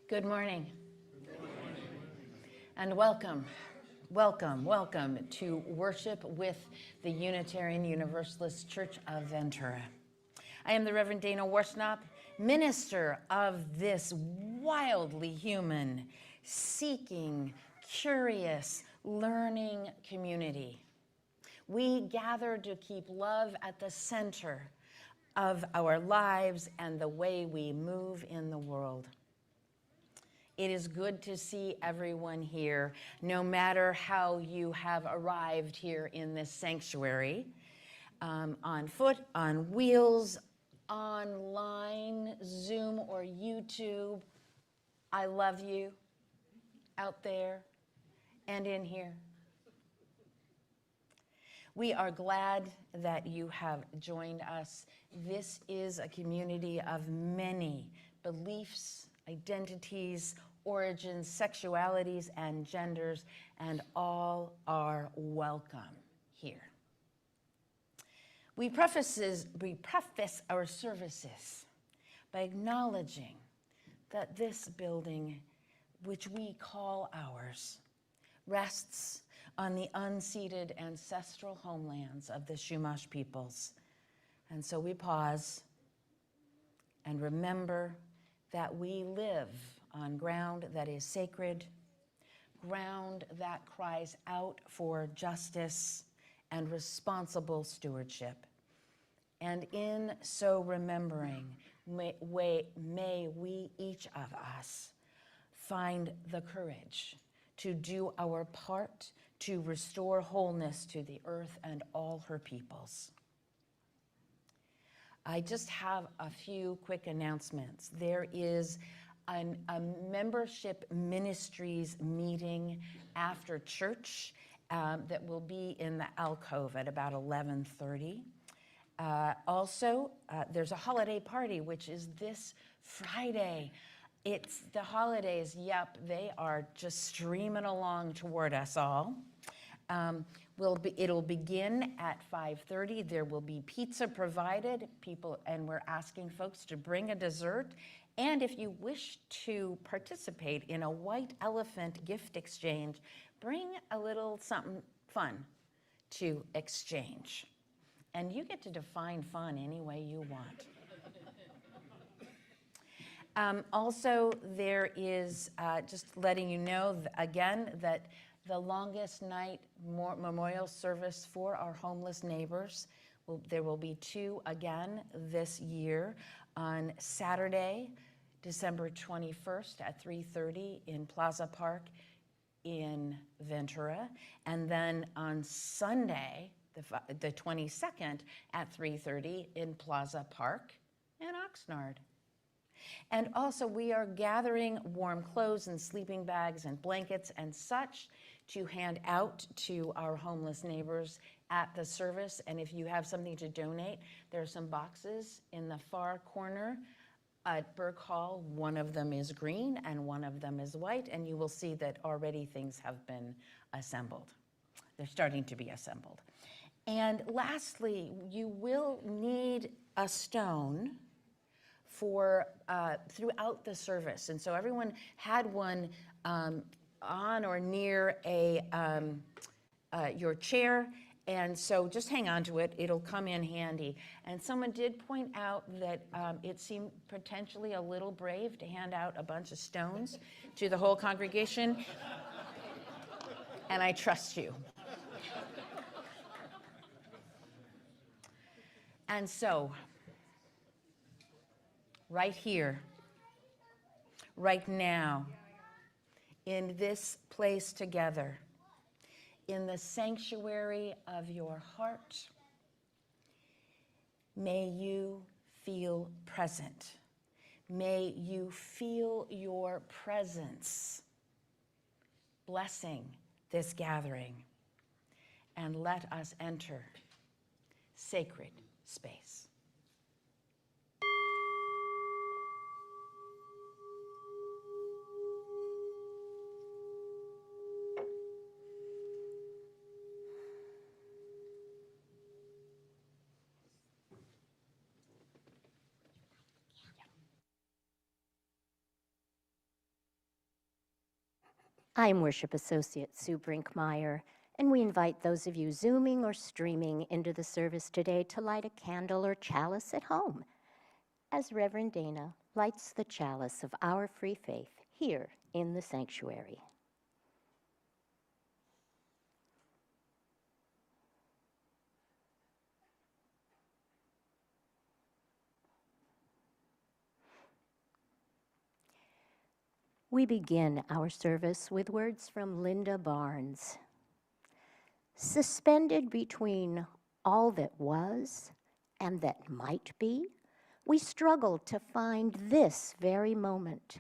Good morning. And welcome to worship with the Unitarian Universalist Church of Ventura. I am the Reverend Dana Warsnop, minister of this wildly human, seeking, curious, learning community. We gather to keep love at the center of our lives and the way we move in the world. It is good to see everyone here, no matter how you have arrived here in this sanctuary, on foot, on wheels, online, Zoom or YouTube. I love you out there and in here. We are glad that you have joined us. This is a community of many beliefs, identities, origins, sexualities, and genders, and all are welcome here. We preface our services by acknowledging that this building, which we call ours, rests on the unceded ancestral homelands of the Chumash peoples. And so we pause and remember that we live on ground that is sacred, ground that cries out for justice and responsible stewardship. And in so remembering, may we, each of us, find the courage to do our part to restore wholeness to the earth and all her peoples. I just have a few quick announcements. There is a membership ministries meeting after church that will be in the alcove at about 11:30. Also, there's a holiday party, which is this Friday. It's the holidays, yep, they are just streaming along toward us all. It'll begin at 5:30. There will be pizza provided, and we're asking folks to bring a dessert. And if you wish to participate in a white elephant gift exchange, bring a little something fun to exchange. And you get to define fun any way you want. Also, there is, just letting you know again that the longest night memorial service for our homeless neighbors, there will be two again this year on Saturday, December 21st at 3:30 in Plaza Park in Ventura. And then on Sunday, the 22nd at 3:30 in Plaza Park in Oxnard. And also we are gathering warm clothes and sleeping bags and blankets and such to hand out to our homeless neighbors at the service. And if you have something to donate, there are some boxes in the far corner at Burke Hall. One of them is green and one of them is white, and you will see that already things have been assembled. They're starting to be assembled. And lastly, you will need a stone for throughout the service. And so everyone had one on or near your chair. And so just hang on to it. It'll come in handy. And someone did point out that it seemed potentially a little brave to hand out a bunch of stones to the whole congregation. And I trust you. And so, right here, right now, in this place together, in the sanctuary of your heart, may you feel present. May you feel your presence blessing this gathering, and let us enter sacred space. I'm Worship Associate Sue Brinkmeyer, and we invite those of you Zooming or streaming into the service today to light a candle or chalice at home, as Reverend Dana lights the chalice of our free faith here in the sanctuary. We begin our service with words from Linda Barnes. Suspended between all that was and that might be, we struggle to find this very moment,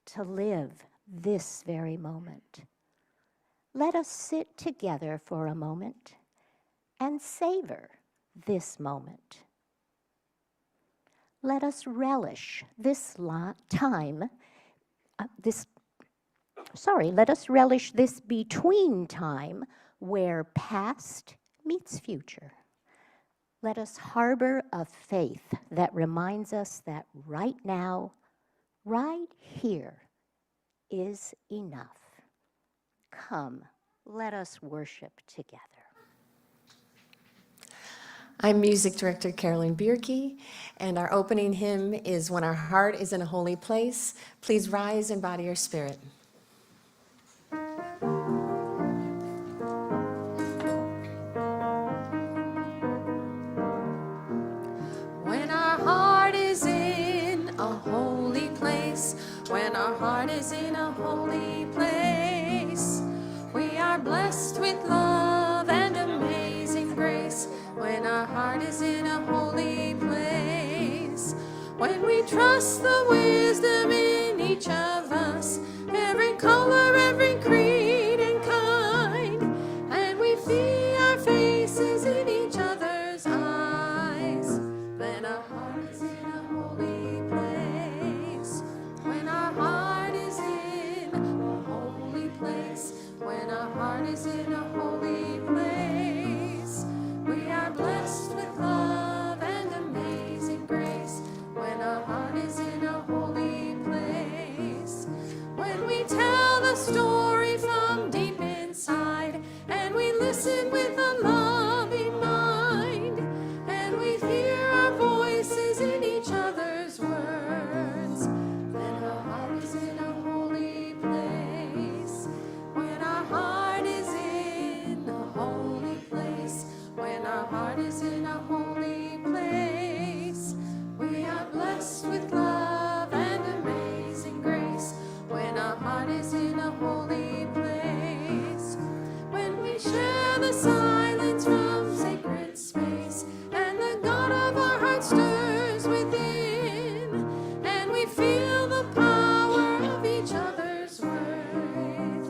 to live this very moment. Let us sit together for a moment and savor this moment. Let us relish this time, let us relish this between time where past meets future. Let us harbor a faith that reminds us that right now, right here, is enough. Come, let us worship together. I'm Music Director Carolyn Bierke, and our opening hymn is When Our Heart is in a Holy Place. Please rise and body your spirit. When our heart is in a holy place, when our heart is in a holy place, we are blessed with love and amazing grace. When our heart is in a holy place, when we trust the wisdom in each of us, every color, every creed and kind, and we see our faces in each other's eyes, then our heart is in a holy place. When our heart is in a holy place, when our heart is in a holy place, we are blessed with love and amazing grace. When our heart is in a holy place, when we tell the story from deep inside, and we listen with a loving mind, and we hear our voices in each other's words, then our heart is in a holy place. When our heart is in a holy place, when our heart is in a holy place, we are blessed with love and amazing grace. When our heart is in a holy place, when we share the silence from sacred space, and the God of our heart stirs within, and we feel the power of each other's words,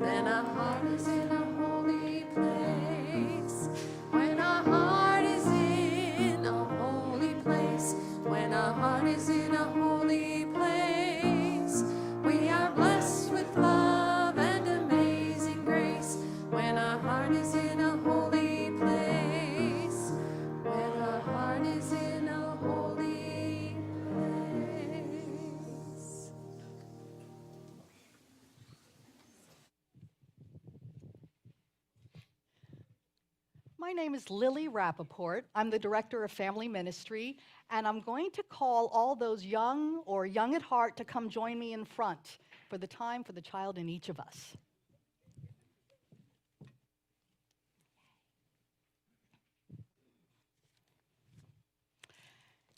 then our heart is in a holy place. When our heart is in a holy place, when our heart is in a holy place, we are blessed with love and amazing grace. When our heart is in a holy place, when our heart is in a holy place. My name is Lily Rappaport. I'm the Director of Family Ministry, and I'm going to call all those young or young at heart to come join me in front for the time for the child in each of us.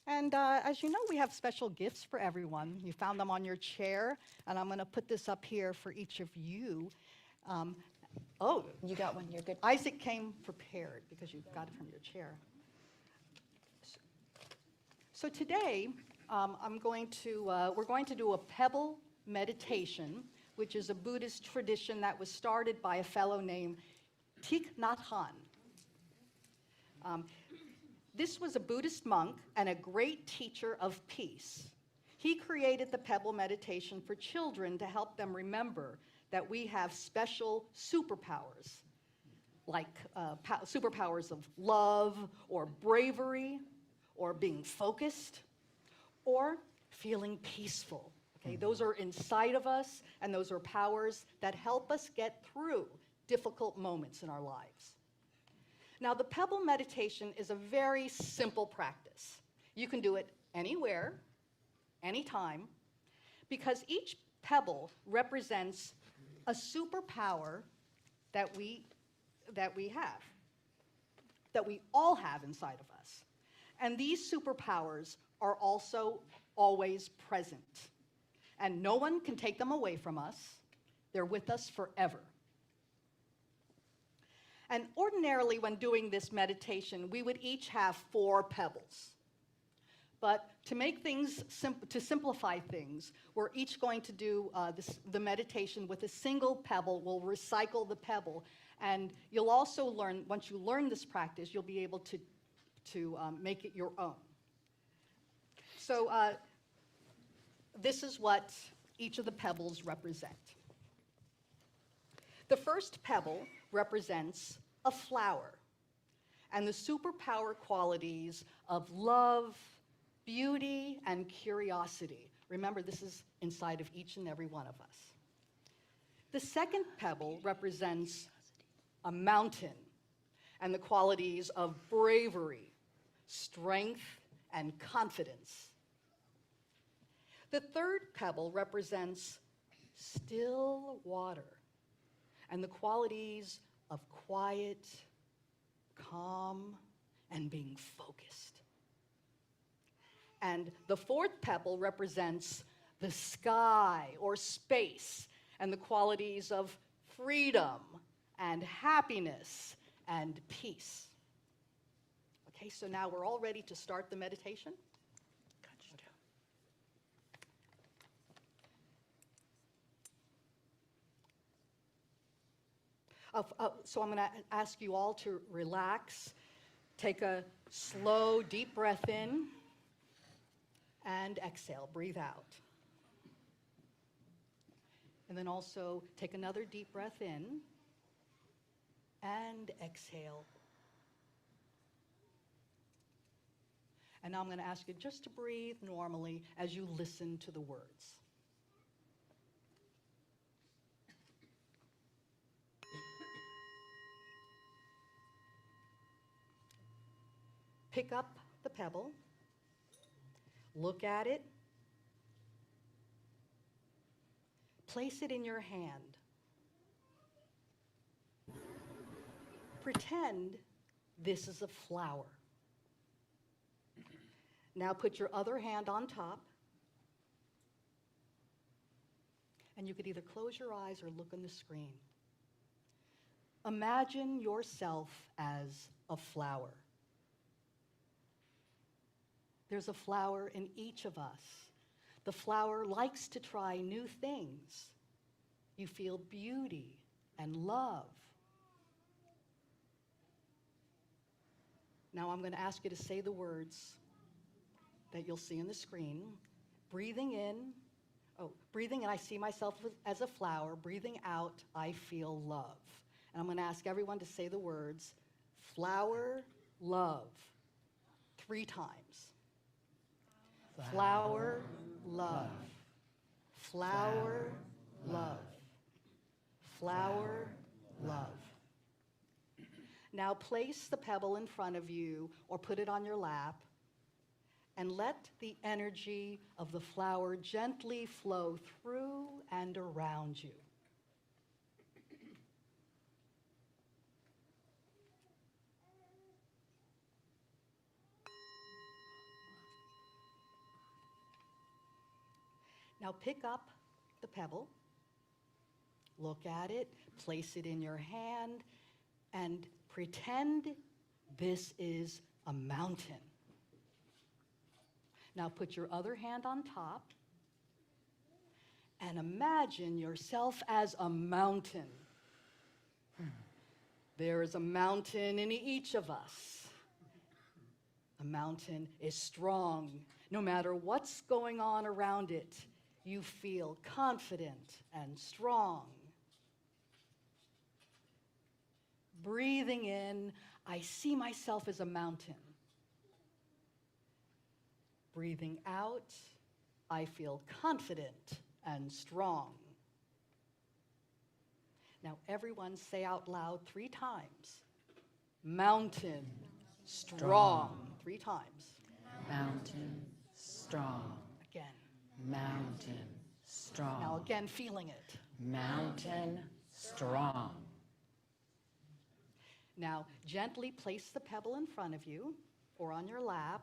And as you know, we have special gifts for everyone. You found them on your chair, and I'm going to put this up here for each of you. Oh, You got one, you're good. Isaac came prepared because you got it from your chair. So today, we're going to do a pebble meditation, which is a Buddhist tradition that was started by a fellow named Thich Nhat Hanh. This was a Buddhist monk and a great teacher of peace. He created the pebble meditation for children to help them remember that we have special superpowers, like superpowers of love or bravery or being focused or feeling peaceful, Okay, those are inside of us, and those are powers that help us get through difficult moments in our lives. Now, the pebble meditation is a very simple practice. You can do it anywhere, anytime, because each pebble represents a superpower that we have, that we all have inside of us. And these superpowers are also always present. And no one can take them away from us. They're with us forever. And ordinarily, when doing this meditation, we would each have 4 pebbles. But to make things to simplify things, we're each going to do the meditation with a single pebble. We'll recycle the pebble, and you'll also learn. Once you learn this practice, you'll be able to make it your own. So this is what each of the pebbles represent. The first pebble represents a flower and the superpower qualities of love, beauty, and curiosity. Remember, this is inside of each and every one of us. The second pebble represents a mountain and the qualities of bravery, strength, and confidence. The third pebble represents still water and the qualities of quiet, calm, and being focused. And the fourth pebble represents the sky or space and the qualities of freedom and happiness and peace. Okay, so now we're all ready to start the meditation. So I'm going to ask you all to relax, take a slow, deep breath in, and exhale, breathe out. And then also take another deep breath in, and exhale. And now I'm going to ask you just to breathe normally as you listen to the words. Pick up the pebble, look at it, place it in your hand. Pretend this is a flower. Now put your other hand on top, and you could either close your eyes or look on the screen. Imagine yourself as a flower. There's a flower in each of us. The flower likes to try new things. You feel beauty and love. Now I'm going to ask you to say the words that you'll see on the screen. Breathing in, I see myself as a flower. Breathing out, I feel love. And I'm going to ask everyone to say the words, flower, love, 3 times. Flower, love. Flower, love. Flower, love. Now place the pebble in front of you or put it on your lap and let the energy of the flower gently flow through and around you. Now pick up the pebble, look at it, place it in your hand, and pretend this is a mountain. Now put your other hand on top and imagine yourself as a mountain. There is a mountain in each of us. A mountain is strong. No matter what's going on around it, you feel confident and strong. Breathing in, I see myself as a mountain. Breathing out, I feel confident and strong. Now everyone say out loud 3 times. Mountain, strong. 3 times. Mountain, strong. Again. Mountain, strong. Now again, feeling it. Mountain, strong. Now gently place the pebble in front of you or on your lap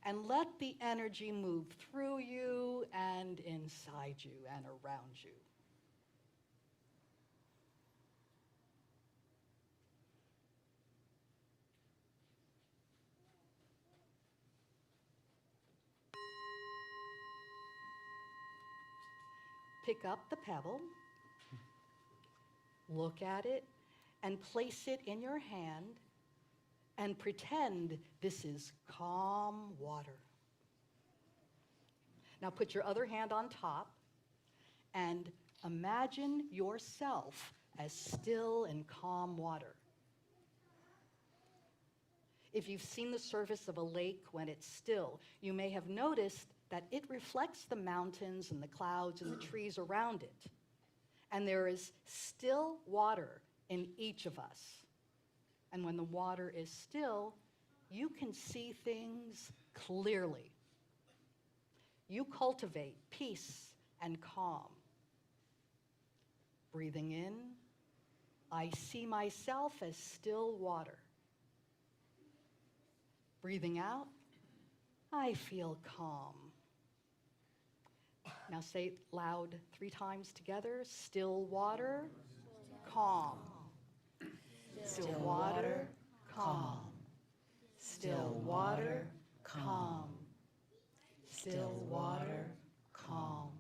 and let the energy move through you and inside you and around you. Pick up the pebble, look at it, and place it in your hand and pretend this is calm water. Now put your other hand on top and imagine yourself as still and calm water. If you've seen the surface of a lake when it's still, you may have noticed that it reflects the mountains and the clouds and the trees around it. And there is still water in each of us. And when the water is still, you can see things clearly. You cultivate peace and calm. Breathing in, I see myself as still water. Breathing out, I feel calm. Now say it loud 3 times together. Still water, calm. Still water, calm. Still water, calm. Still water, calm.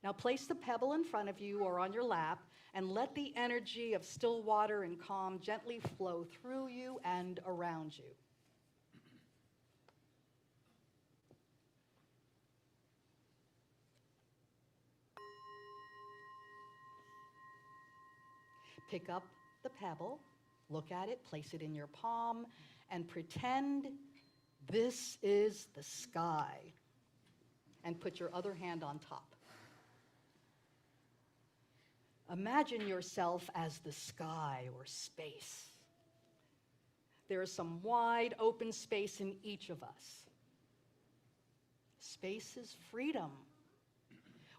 Now place the pebble in front of you or on your lap and let the energy of still water and calm gently flow through you and around you. Pick up the pebble, look at it, place it in your palm, and pretend this is the sky. And put your other hand on top. Imagine yourself as the sky or space. There is some wide open space in each of us. Space is freedom.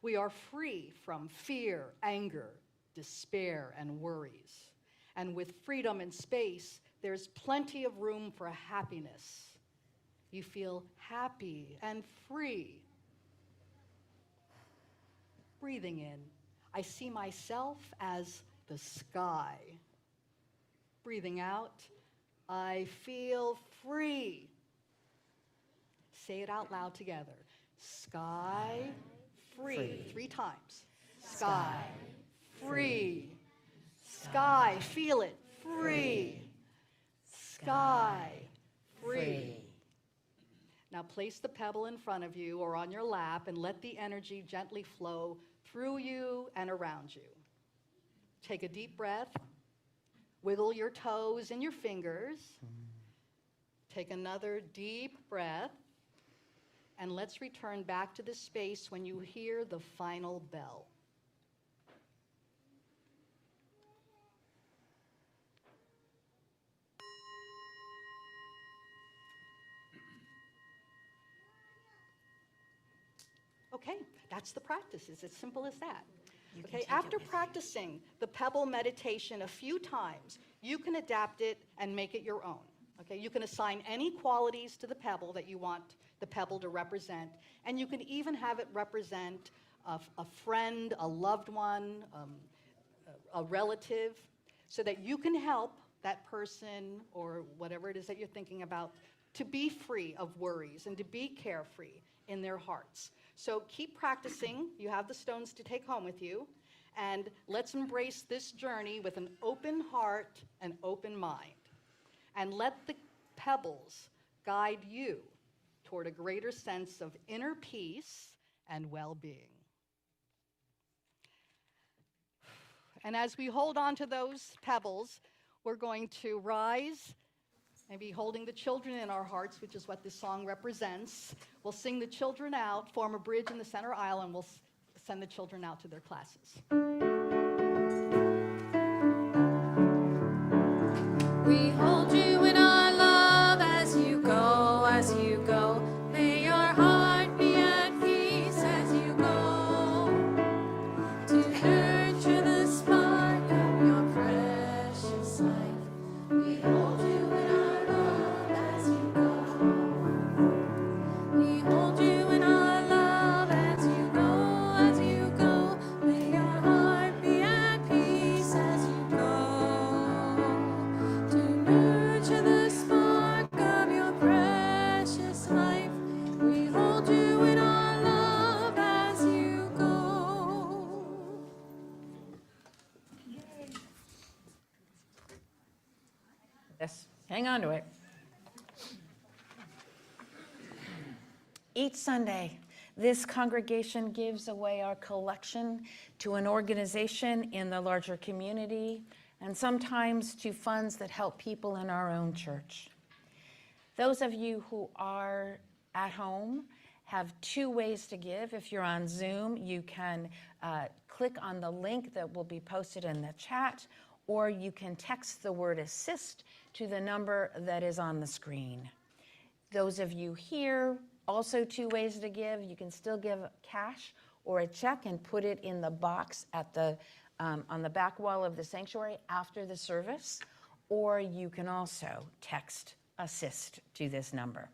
We are free from fear, anger, despair, and worries. And with freedom and space, there's plenty of room for happiness. You feel happy and free. Breathing in, I see myself as the sky. Breathing out, I feel free. Say it out loud together. Sky, free. 3 times. Sky, free. Sky, feel it, free. Sky, free. Now place the pebble in front of you or on your lap and let the energy gently flow through you and around you. Take a deep breath. Wiggle your toes and your fingers. Take another deep breath. And let's return back to the space when you hear the final bell. Okay, that's the practice. It's as simple as that. Okay, after practicing the pebble meditation a few times, you can adapt it and make it your own. Okay, you can assign any qualities to the pebble that you want the pebble to represent, and you can even have it represent a friend, a loved one, a relative, so that you can help that person or whatever it is that you're thinking about to be free of worries and to be carefree in their hearts. So keep practicing. You have the stones to take home with you. And let's embrace this journey with an open heart and open mind. And let the pebbles guide you toward a greater sense of inner peace and well-being. And as we hold on to those pebbles, we're going to rise Maybe holding the children in our hearts, which is what this song represents. We'll sing the children out, form a bridge in the center aisle, and we'll send the children out to their classes. We hold you in our love as you go, as you go. May your heart be at peace as you go. To nurture the spark of your precious life. We hold you in our love as you go. We hold you in our love as you go, as you go. May your heart be at peace as you go. To nurture the spark of your precious life. We hold you in our love as you go. Yes, hang on to it. Each Sunday, this congregation gives away our collection to an organization in the larger community, and sometimes to funds that help people in our own church. Those of you who are at home have two ways to give. If you're on Zoom, you can click on the link that will be posted in the chat, or you can text the word assist to the number that is on the screen. Those of you here, also two ways to give. You can still give cash or a check and put it in the box at the on the back wall of the sanctuary after the service, or you can also text assist to this number.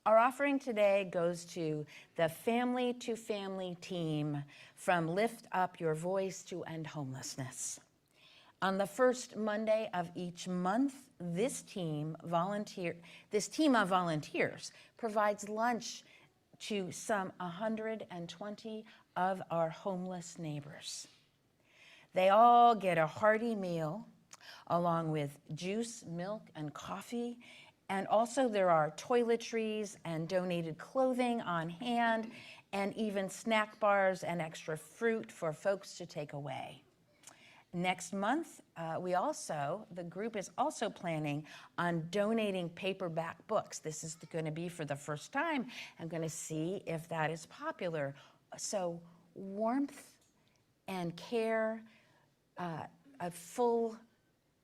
Our offering today goes to the Family to Family team from Lift Up Your Voice to End Homelessness. On the first Monday of each month, this team of volunteers provides lunch to some 120 of our homeless neighbors. They all get a hearty meal along with juice, milk, and coffee. And also there are toiletries and donated clothing on hand, and even snack bars and extra fruit for folks to take away. Next month, the group is also planning on donating paperback books. This is going to be for the first time. I'm going to see if that is popular. So warmth and care, a full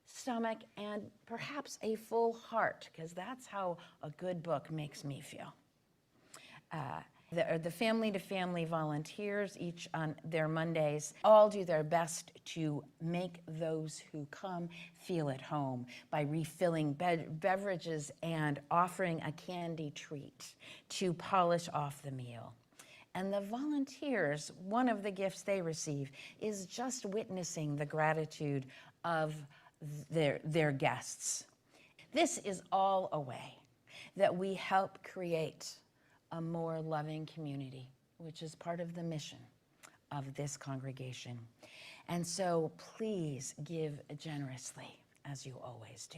stomach, and perhaps a full heart, because that's how a good book makes me feel. The Family to Family volunteers, each on their Mondays, all do their best to make those who come feel at home by refilling beverages and offering a candy treat to polish off the meal. And the volunteers, one of the gifts they receive is just witnessing the gratitude of their guests. This is all a way that we help create a more loving community, which is part of the mission of this congregation. And so please give generously, as you always do.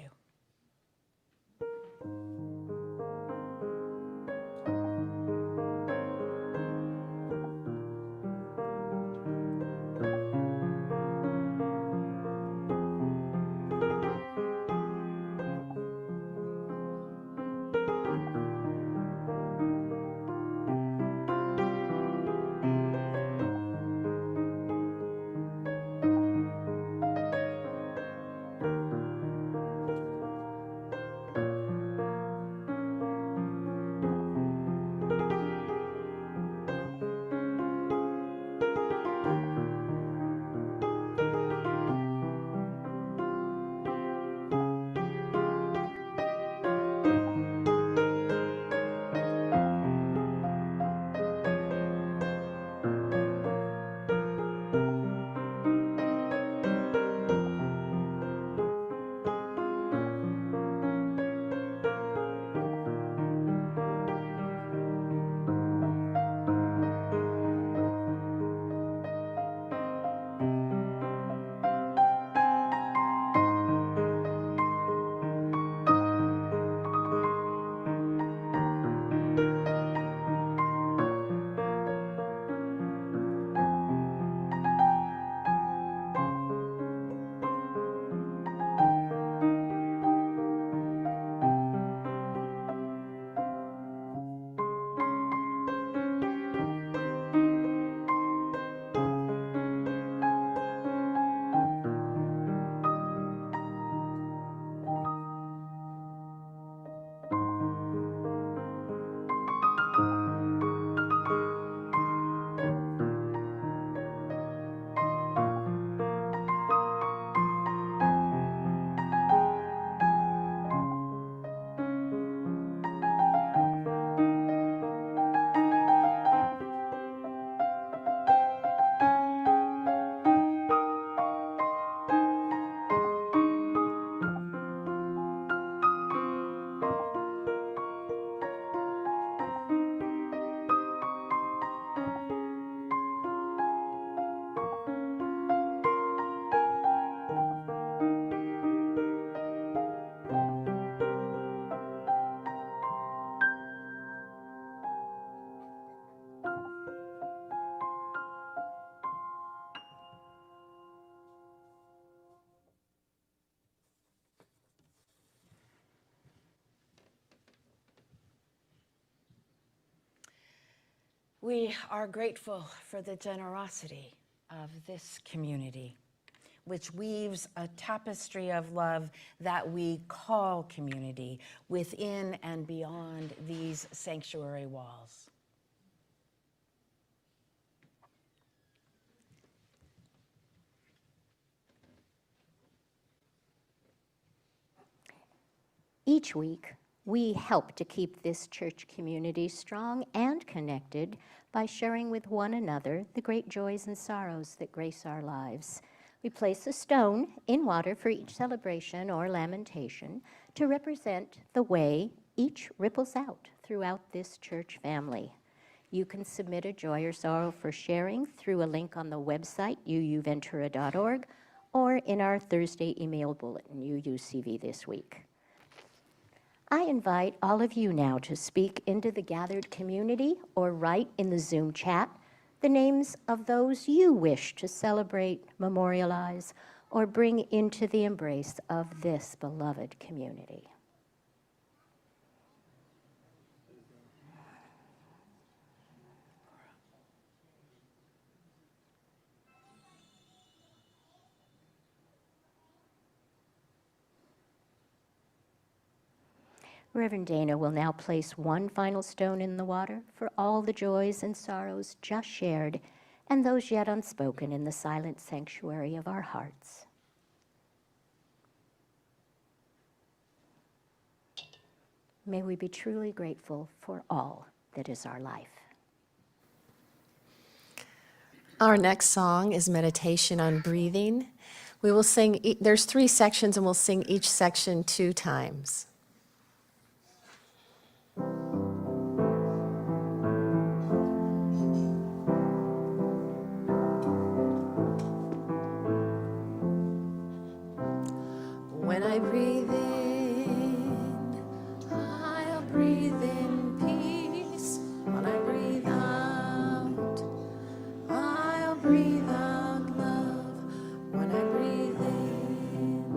We are grateful for the generosity of this community, which weaves a tapestry of love that we call community within and beyond these sanctuary walls. Each week, we help to keep this church community strong and connected by sharing with one another the great joys and sorrows that grace our lives. We place a stone in water for each celebration or lamentation to represent the way each ripples out throughout this church family. You can submit a joy or sorrow for sharing through a link on the website, uuventura.org, or in our Thursday email bulletin, UUCV This Week. I invite all of you now to speak into the gathered community or write in the Zoom chat the names of those you wish to celebrate, memorialize, or bring into the embrace of this beloved community. Reverend Dana will now place one final stone in the water for all the joys and sorrows just shared and those yet unspoken in the silent sanctuary of our hearts. May we be truly grateful for all that is our life. Our next song is Meditation on Breathing. We will sing, there's 3 sections, and we'll sing each section 2 times. When I breathe in, I'll breathe in peace. When I breathe out, I'll breathe out love. When I breathe in,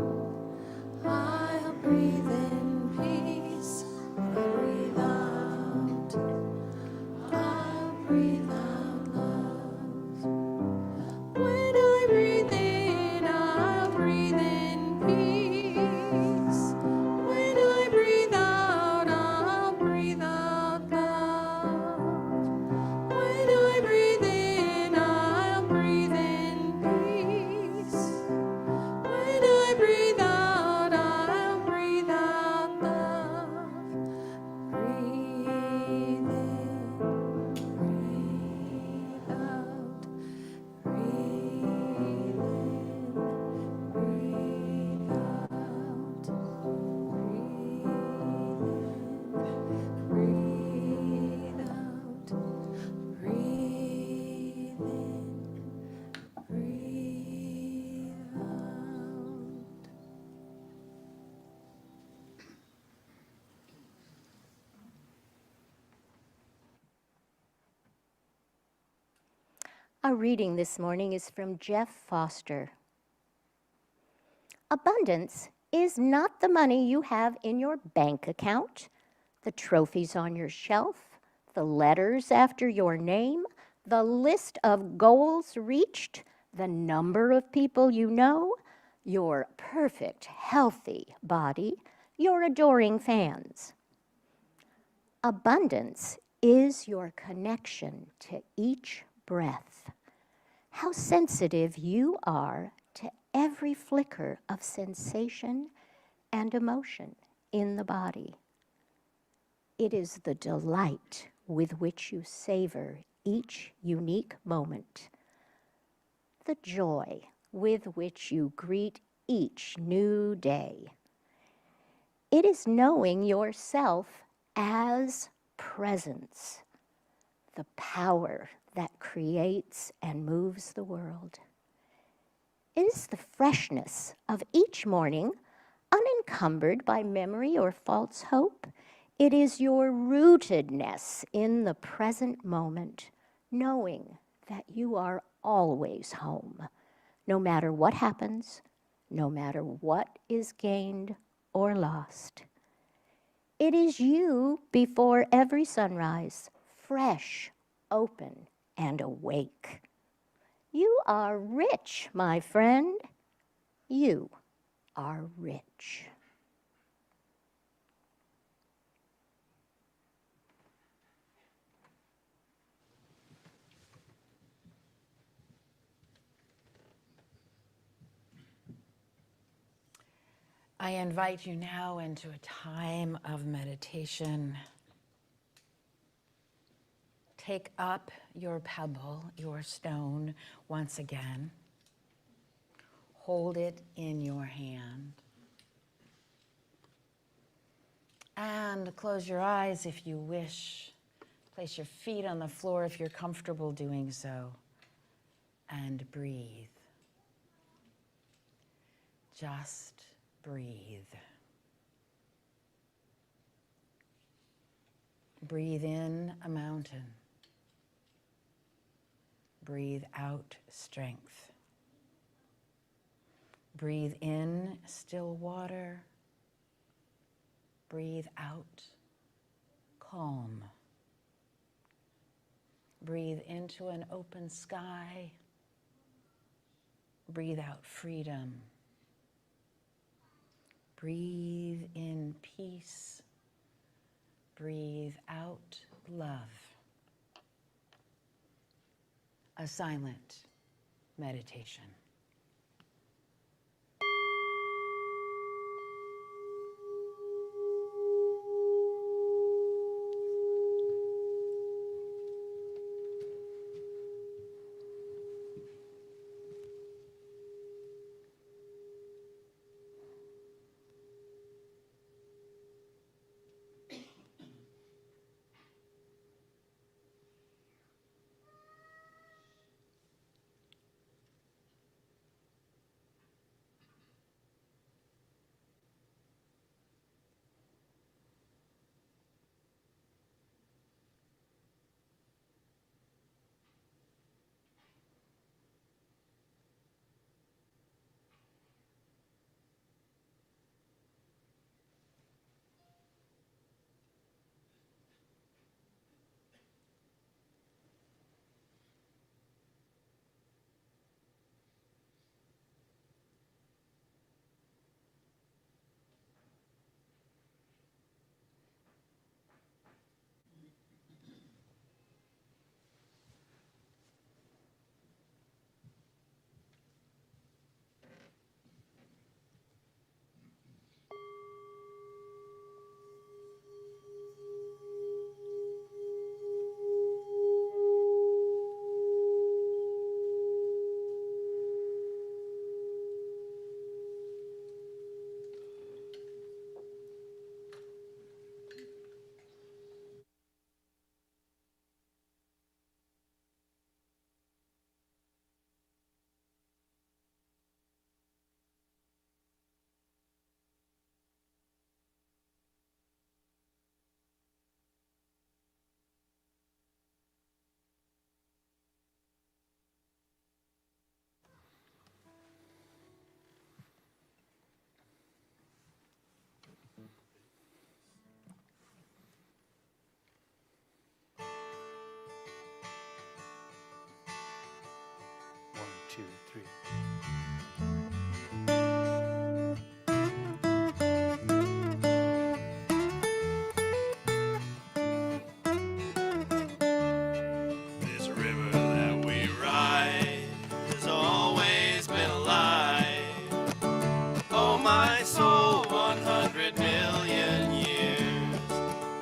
I'll breathe in peace. When I breathe out, I'll breathe out love. When I breathe in, I'll breathe in peace. When I breathe out, I'll breathe out love. When I breathe in, I'll breathe in peace. When I breathe out, I'll breathe out love. Breathe in, breathe out. Breathe in, breathe out. Breathe in, breathe out. Breathe in, breathe out. Our reading this morning is from Jeff Foster. Abundance is not the money you have in your bank account, the trophies on your shelf, the letters after your name, the list of goals reached, the number of people you know, your perfect, healthy body, your adoring fans. Abundance is your connection to each breath. How sensitive you are to every flicker of sensation and emotion in the body. It is the delight with which you savor each unique moment, the joy with which you greet each new day. It is knowing yourself as presence, the power that creates and moves the world. It is the freshness of each morning, unencumbered by memory or false hope. It is your rootedness in the present moment, knowing that you are always home, no matter what happens, no matter what is gained or lost. It is you before every sunrise, fresh, open and awake. You are rich, my friend. You are rich. I invite you now into a time of meditation. Take up your pebble, your stone, once again. Hold it in your hand. And close your eyes if you wish. Place your feet on the floor if you're comfortable doing so. And breathe. Just breathe. Breathe in a mountain. Breathe out strength. Breathe in still water. Breathe out calm. Breathe into an open sky. Breathe out freedom. Breathe in peace. Breathe out love. A silent meditation. One, two, three. This river that we ride has always been alive. Oh, my soul, 100 million years.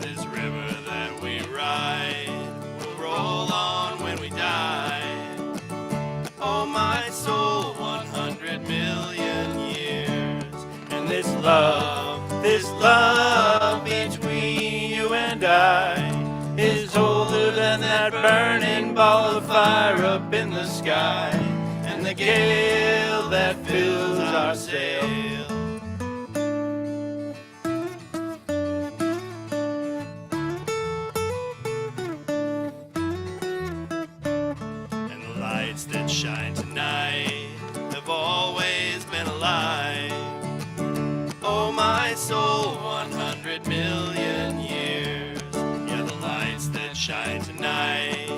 This river that we ride will roll on when we die. Oh, my soul, 100 million years. And this love between you and I is older than that burning ball of fire up in the sky and the gale that fills our sail. And the lights that shine tonight have always been alive. Oh, my soul, 100 million years. Yeah, the lights that shine tonight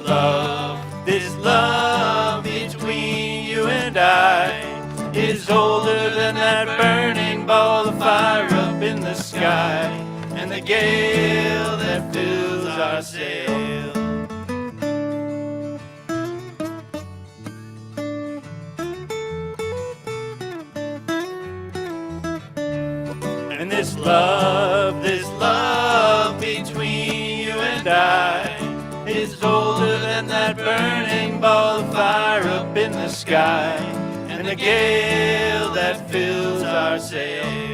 love between you and I is older than that burning ball of fire up in the sky and the gale that fills our sail. And this love between you and I is older than that burning ball of fire up in the sky and the gale that fills our sail.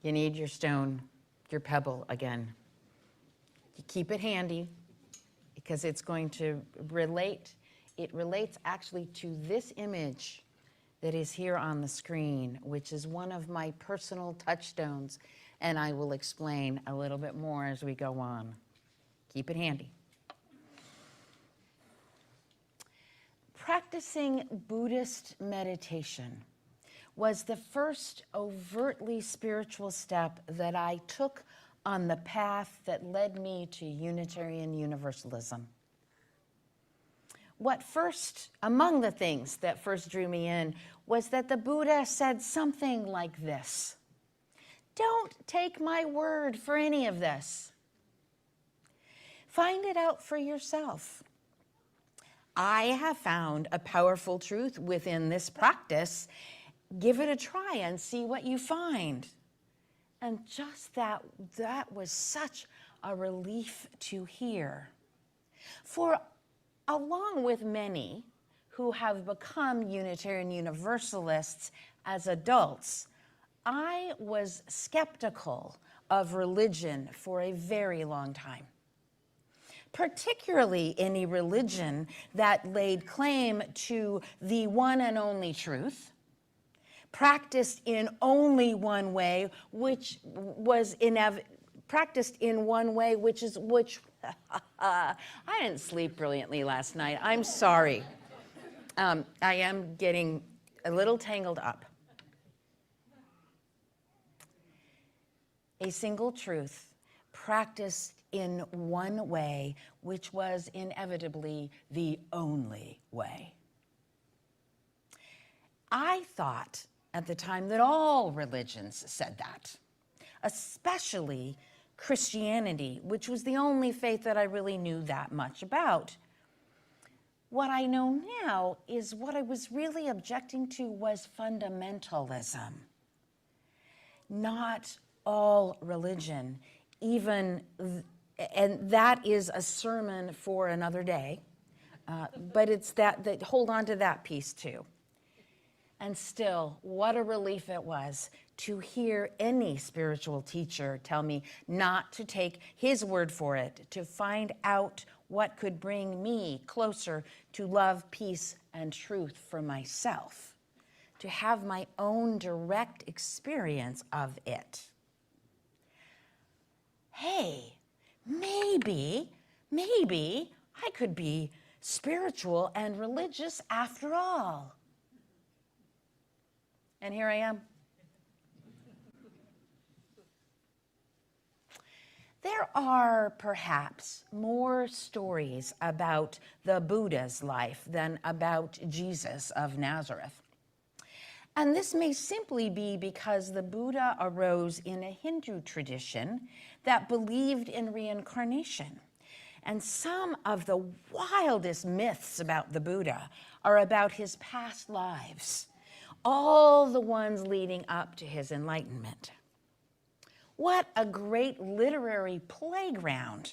You need your stone, your pebble again. You keep it handy because it's going to relate. It relates actually to this image that is here on the screen, which is one of my personal touchstones, and I will explain a little bit more as we go on. Keep it handy. Practicing Buddhist meditation was the first overtly spiritual step that I took on the path that led me to Unitarian Universalism. Among the things that first drew me in was that the Buddha said something like this: "Don't take my word for any of this. Find it out for yourself. I have found a powerful truth within this practice. Give it a try and see what you find." And just that was such a relief to hear. For along with many who have become Unitarian Universalists as adults, I was skeptical of religion for a very long time, particularly any religion that laid claim to the one and only truth, practiced in only one way, which was practiced in one way, which I didn't sleep brilliantly last night. I'm sorry. I am getting a little tangled up. A single truth practiced in one way, which was inevitably the only way. I thought at the time that all religions said that, especially Christianity, which was the only faith that I really knew that much about. What I know now is what I was really objecting to was fundamentalism. Not all religion, and that is a sermon for another day, but it's that hold on to that piece too. And still, what a relief it was to hear any spiritual teacher tell me not to take his word for it, to find out what could bring me closer to love, peace, and truth for myself, to have my own direct experience of it. Hey, maybe I could be spiritual and religious after all. And here I am. There are perhaps more stories about the Buddha's life than about Jesus of Nazareth. And this may simply be because the Buddha arose in a Hindu tradition that believed in reincarnation. And some of the wildest myths about the Buddha are about his past lives, all the ones leading up to his enlightenment. What a great literary playground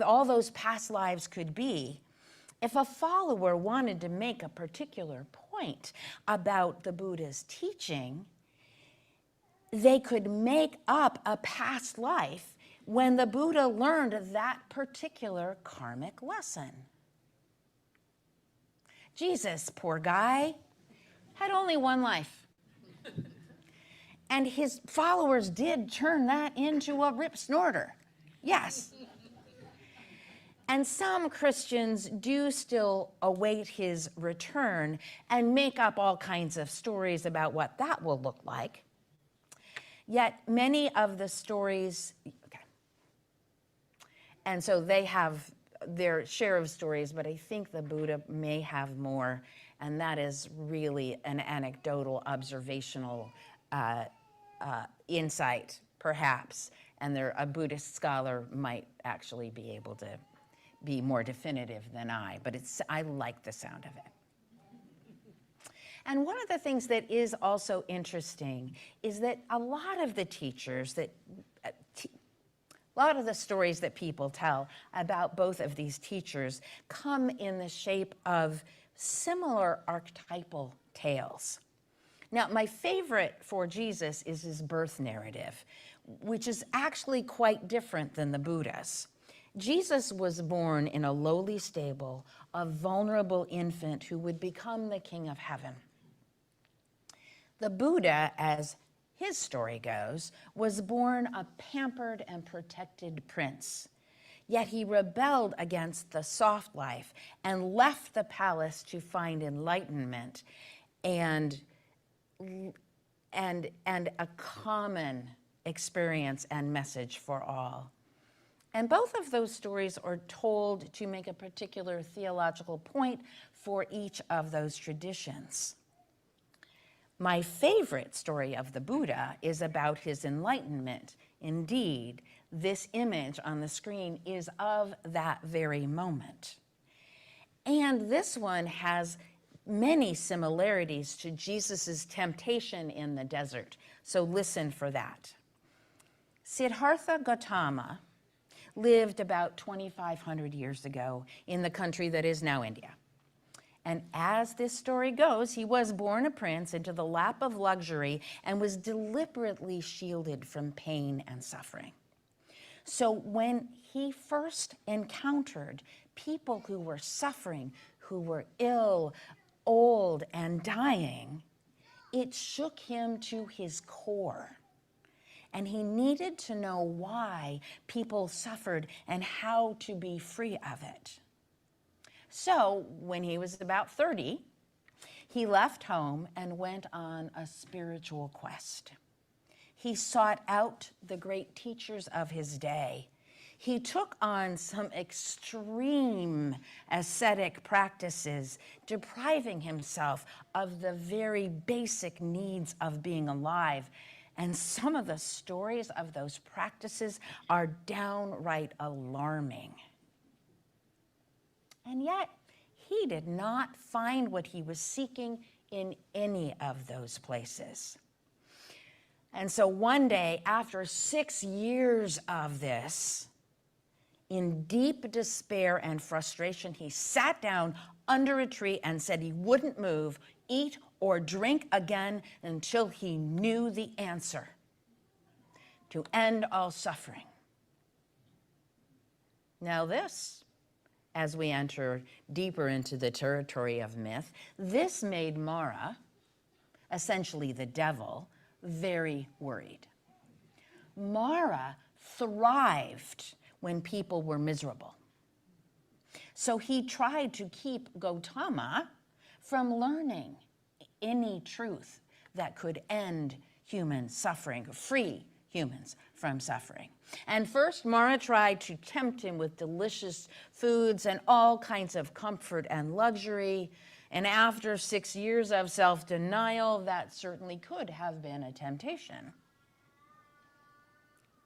all those past lives could be if a follower wanted to make a particular point about the Buddha's teaching. They could make up a past life when the Buddha learned that particular karmic lesson. Jesus, poor guy, had only one life. And his followers did turn that into a rip snorter. Yes. And some Christians do still await his return and make up all kinds of stories about what that will look like. Yet many of the stories, okay. And so they have their share of stories, but I think the Buddha may have more, and that is really an anecdotal, observational insight, perhaps, and a Buddhist scholar might actually be able to be more definitive than I, but I like the sound of it. And one of the things that is also interesting is that a lot of the teachers a lot of the stories that people tell about both of these teachers come in the shape of similar archetypal tales. Now, my favorite for Jesus is his birth narrative, which is actually quite different than the Buddha's. Jesus was born in a lowly stable, a vulnerable infant who would become the king of heaven. The Buddha, as his story goes, was born a pampered and protected prince. Yet he rebelled against the soft life and left the palace to find enlightenment and a common experience and message for all. And both of those stories are told to make a particular theological point for each of those traditions. My favorite story of the Buddha is about his enlightenment. Indeed, this image on the screen is of that very moment. And this one has many similarities to Jesus' temptation in the desert. So listen for that. Siddhartha Gautama lived about 2,500 years ago in the country that is now India. And as this story goes, he was born a prince into the lap of luxury and was deliberately shielded from pain and suffering. So when he first encountered people who were suffering, who were ill, old, and dying, it shook him to his core. And he needed to know why people suffered and how to be free of it. So when he was about 30, he left home and went on a spiritual quest. He sought out the great teachers of his day. He took on some extreme ascetic practices, depriving himself of the very basic needs of being alive. And some of the stories of those practices are downright alarming. And yet, he did not find what he was seeking in any of those places. And so one day, after 6 years of this, in deep despair and frustration, he sat down under a tree and said he wouldn't move, eat, or drink again until he knew the answer to end all suffering. Now this, as we enter deeper into the territory of myth, this made Mara, essentially the devil, very worried. Mara thrived when people were miserable. So he tried to keep Gautama from learning any truth that could end human suffering, free humans from suffering. And first, Mara tried to tempt him with delicious foods and all kinds of comfort and luxury. And after 6 years of self-denial, that certainly could have been a temptation.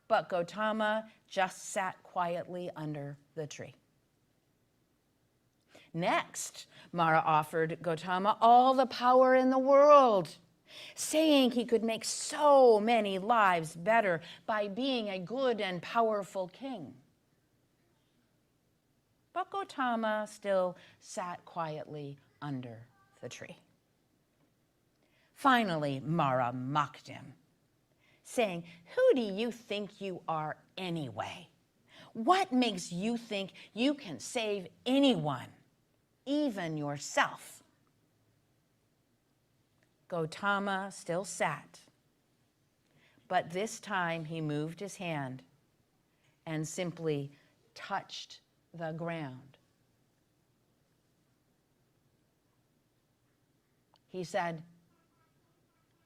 But Gautama just sat quietly under the tree. Next, Mara offered Gautama all the power in the world, saying he could make so many lives better by being a good and powerful king. But Gautama still sat quietly under the tree. Finally, Mara mocked him, saying, "Who do you think you are anyway? What makes you think you can save anyone, even yourself?" Gautama still sat, but this time he moved his hand and simply touched the ground. He said,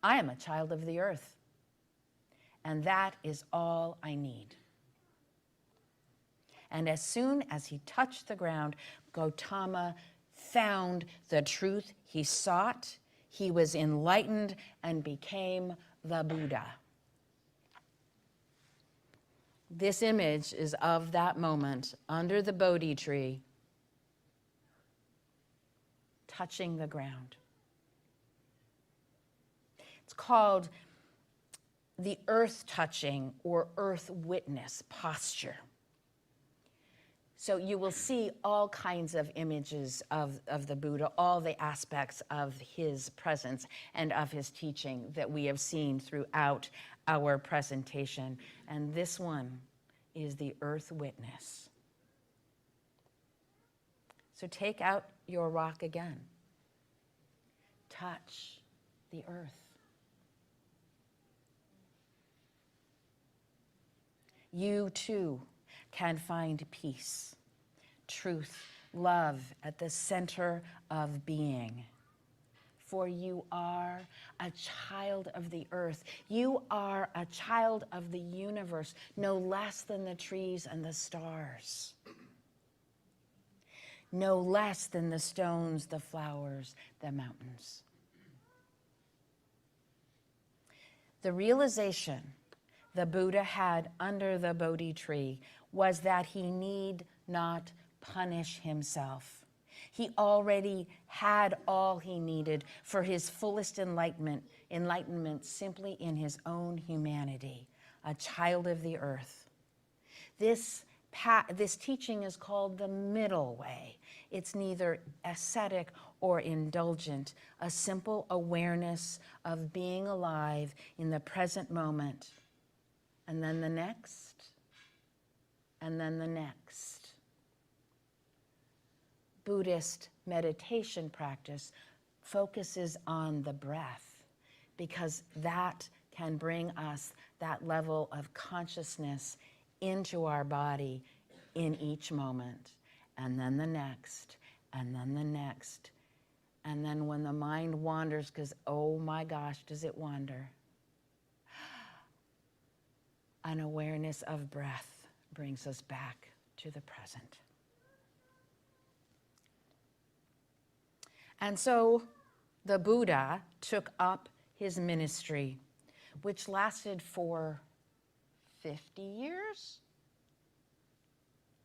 "I am a child of the earth, and that is all I need." And as soon as he touched the ground, Gautama found the truth he sought. He was enlightened and became the Buddha. This image is of that moment under the Bodhi tree, touching the ground. It's called the earth touching or earth witness posture. So you will see all kinds of images of the Buddha, all the aspects of his presence and of his teaching that we have seen throughout our presentation. And this one is the earth witness. So take out your rock again. Touch the earth. You too can find peace, truth, love at the center of being. For you are a child of the earth. You are a child of the universe, no less than the trees and the stars. No less than the stones, the flowers, the mountains. The realization the Buddha had under the Bodhi tree was that he need not punish himself. He already had all he needed for his fullest enlightenment simply in his own humanity, a child of the earth. This teaching is called the middle way. It's neither ascetic or indulgent, a simple awareness of being alive in the present moment, and then the next, and then the next. Buddhist meditation practice focuses on the breath because that can bring us that level of consciousness into our body in each moment, and then the next, and then the next. And then when the mind wanders, because oh my gosh, does it wander? An awareness of breath brings us back to the present. And so the Buddha took up his ministry, which lasted for 50 years?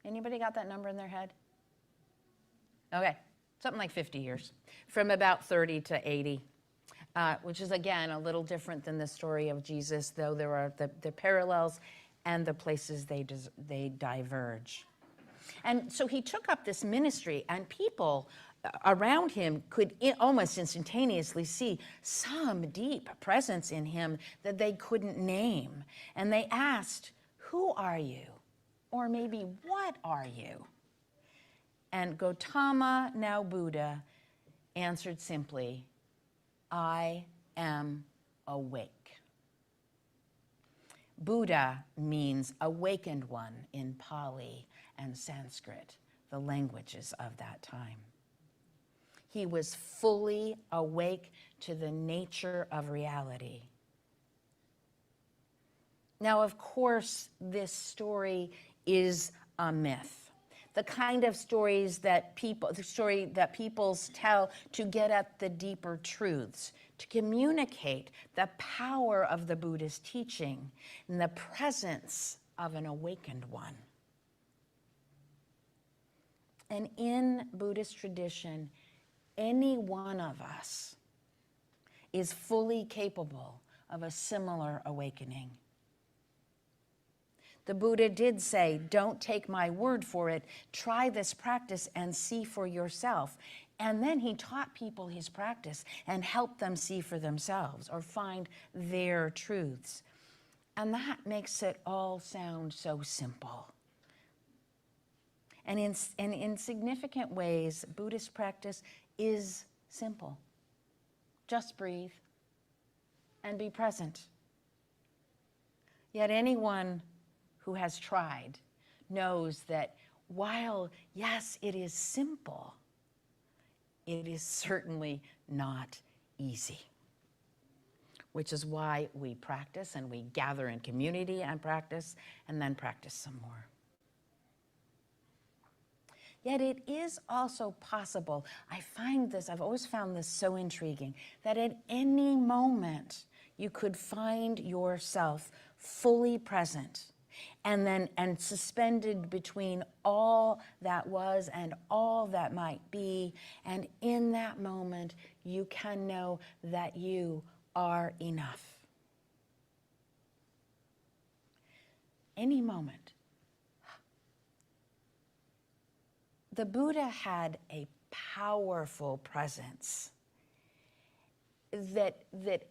Anybody got that number in their head? Okay, something like 50 years, from about 30 to 80. Which is, again, a little different than the story of Jesus, though there are the parallels and the places they diverge. And so he took up this ministry, and people around him could almost instantaneously see some deep presence in him that they couldn't name. And they asked, "Who are you?" Or maybe, "What are you?" And Gautama, now Buddha, answered simply, "I am awake." Buddha means awakened one in Pali and Sanskrit, the languages of that time. He was fully awake to the nature of reality. Now, of course, this story is a myth. The kind of stories that peoples tell to get at the deeper truths, to communicate the power of the Buddhist teaching and the presence of an awakened one. And in Buddhist tradition, any one of us is fully capable of a similar awakening. The Buddha did say, "Don't take my word for it. Try this practice and see for yourself." And then he taught people his practice and helped them see for themselves or find their truths. And that makes it all sound so simple. And in significant ways, Buddhist practice is simple. Just breathe and be present. Yet anyone who has tried knows that while, yes, it is simple, it is certainly not easy. Which is why we practice and we gather in community and practice and then practice some more. Yet it is also possible, I've always found this so intriguing, that at any moment you could find yourself fully present and suspended between all that was and all that might be. And in that moment, you can know that you are enough. Any moment. The Buddha had a powerful presence that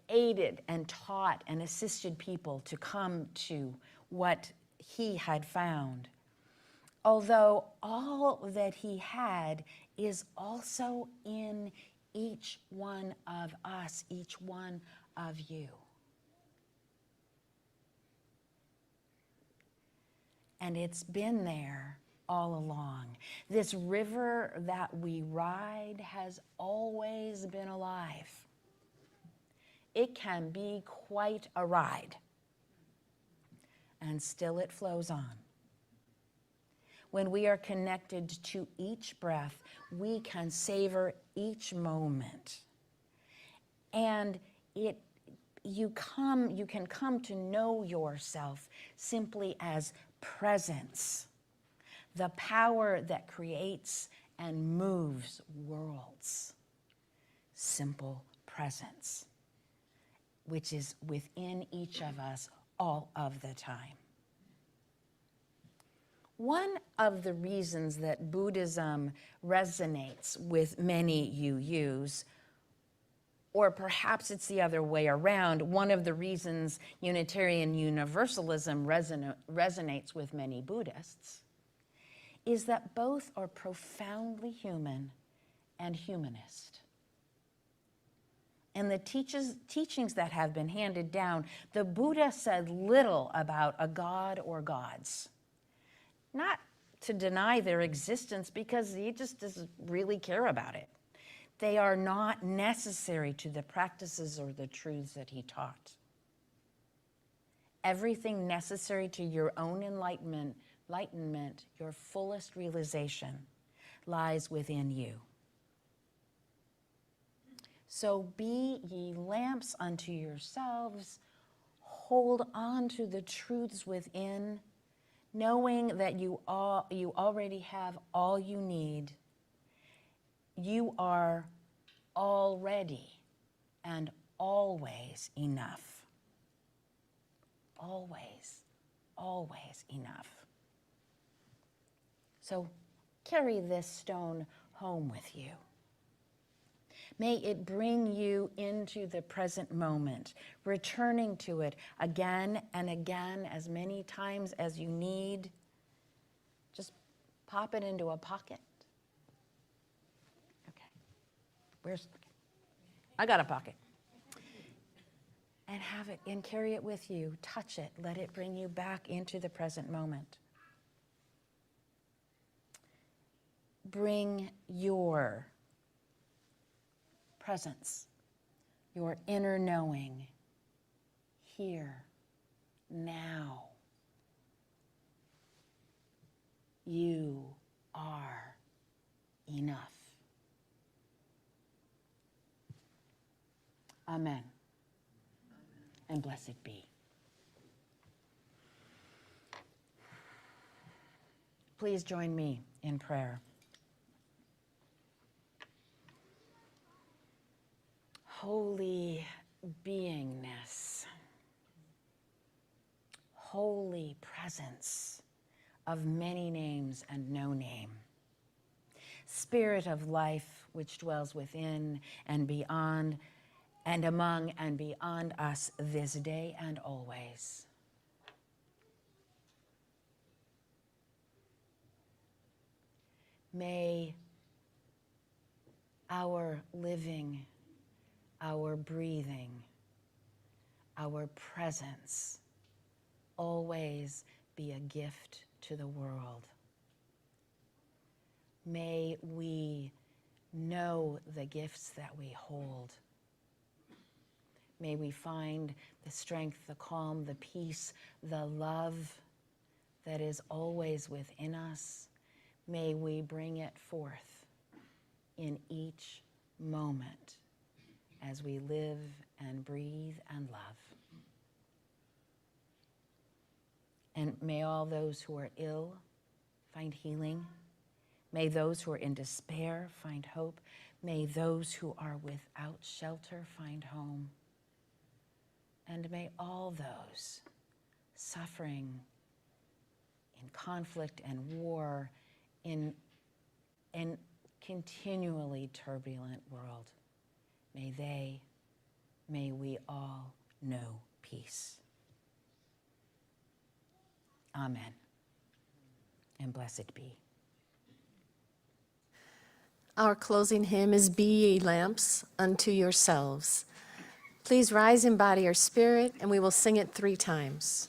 aided and taught and assisted people to come to what he had found. Although all that he had is also in each one of us, each one of you. And it's been there all along. This river that we ride has always been alive. It can be quite a ride, and still it flows on. When we are connected to each breath, we can savor each moment. And you can come to know yourself simply as presence, the power that creates and moves worlds. Simple presence, which is within each of us all of the time. One of the reasons that Buddhism resonates with many UUs, or perhaps it's the other way around, one of the reasons Unitarian Universalism resonates with many Buddhists, is that both are profoundly human and humanist. In the teachings that have been handed down, the Buddha said little about a god or gods. Not to deny their existence, because he just doesn't really care about it. They are not necessary to the practices or the truths that he taught. Everything necessary to your own enlightenment, your fullest realization, lies within you. So be ye lamps unto yourselves, hold on to the truths within, knowing that you already have all you need. You are already and always enough. Always, always enough. So carry this stone home with you. May it bring you into the present moment, returning to it again and again, as many times as you need. Just pop it into a pocket. Okay. I got a pocket. And have it and carry it with you. Touch it. Let it bring you back into the present moment. Bring your presence, your inner knowing, here, now. You are enough. Amen. And blessed be. Please join me in prayer. Holy beingness, holy presence of many names and no name, Spirit of life which dwells within and beyond and among and beyond us this day and always. May our living, our breathing, our presence always be a gift to the world. May we know the gifts that we hold. May we find the strength, the calm, the peace, the love that is always within us. May we bring it forth in each moment as we live and breathe and love. And may all those who are ill find healing. May those who are in despair find hope. May those who are without shelter find home. And may all those suffering in conflict and war in an continually turbulent world, may we all know peace. Amen. And blessed be. Our closing hymn is Be Ye Lamps Unto Yourselves. Please rise in body or spirit, and we will sing it 3 times.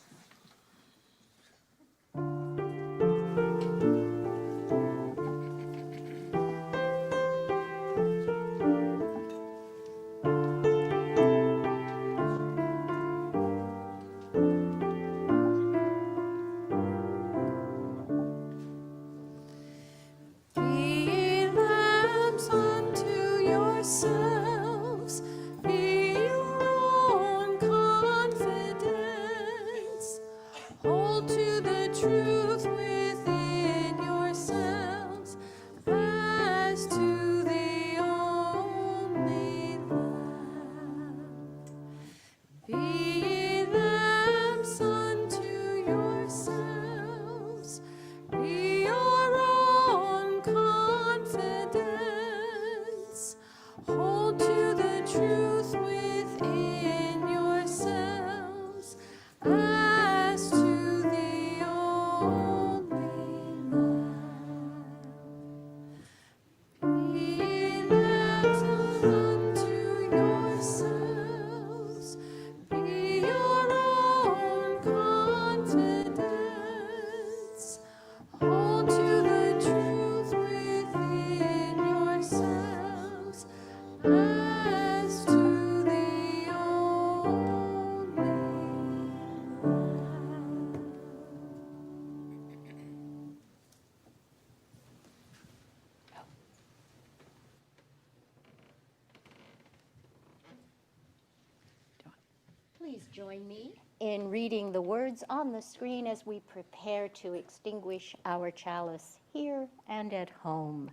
Please join me in reading the words on the screen as we prepare to extinguish our chalice here and at home.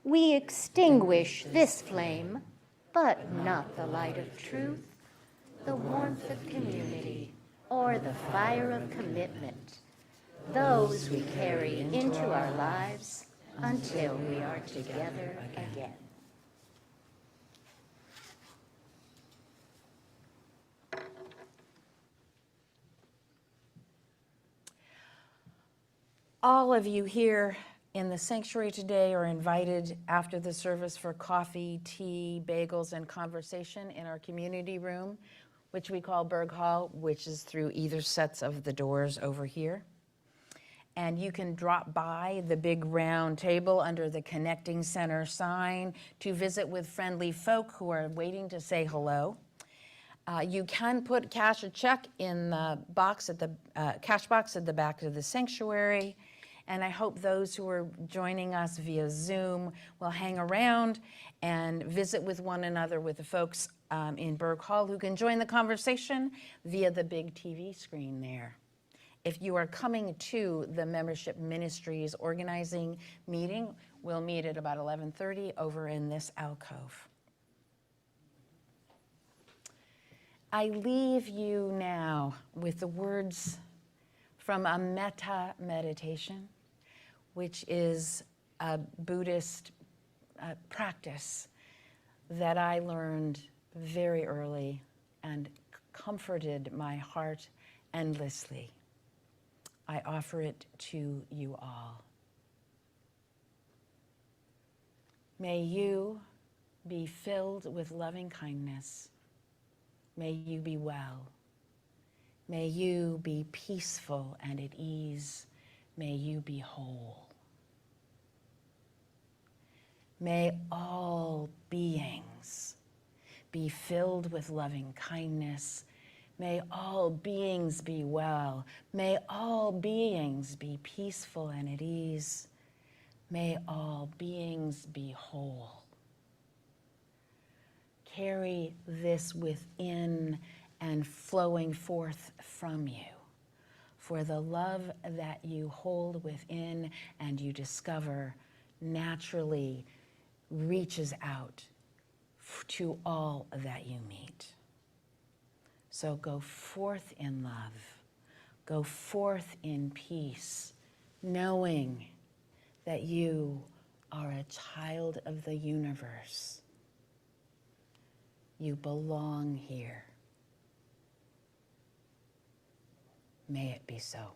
We extinguish this flame, but not the light of truth, the warmth of community, or the fire of commitment. Those we carry into our lives until we are together again. All of you here in the sanctuary today are invited after the service for coffee, tea, bagels, and conversation in our community room, which we call Berg Hall, which is through either sets of the doors over here. And you can drop by the big round table under the Connecting Center sign to visit with friendly folk who are waiting to say hello. You can put cash or check in the box at the cash box at the back of the sanctuary. And I hope those who are joining us via Zoom will hang around and visit with one another with the folks in Berg Hall who can join the conversation via the big TV screen there. If you are coming to the Membership Ministries organizing meeting, we'll meet at about 11:30 over in this alcove. I leave you now with the words from a metta meditation, which is a Buddhist practice that I learned very early and comforted my heart endlessly. I offer it to you all. May you be filled with loving kindness. May you be well. May you be peaceful and at ease. May you be whole. May all beings be filled with loving kindness. May all beings be well. May all beings be peaceful and at ease. May all beings be whole. Carry this within and flowing forth from you. For the love that you hold within and you discover naturally reaches out to all that you meet. So go forth in love, go forth in peace, knowing that you are a child of the universe. You belong here. May it be so.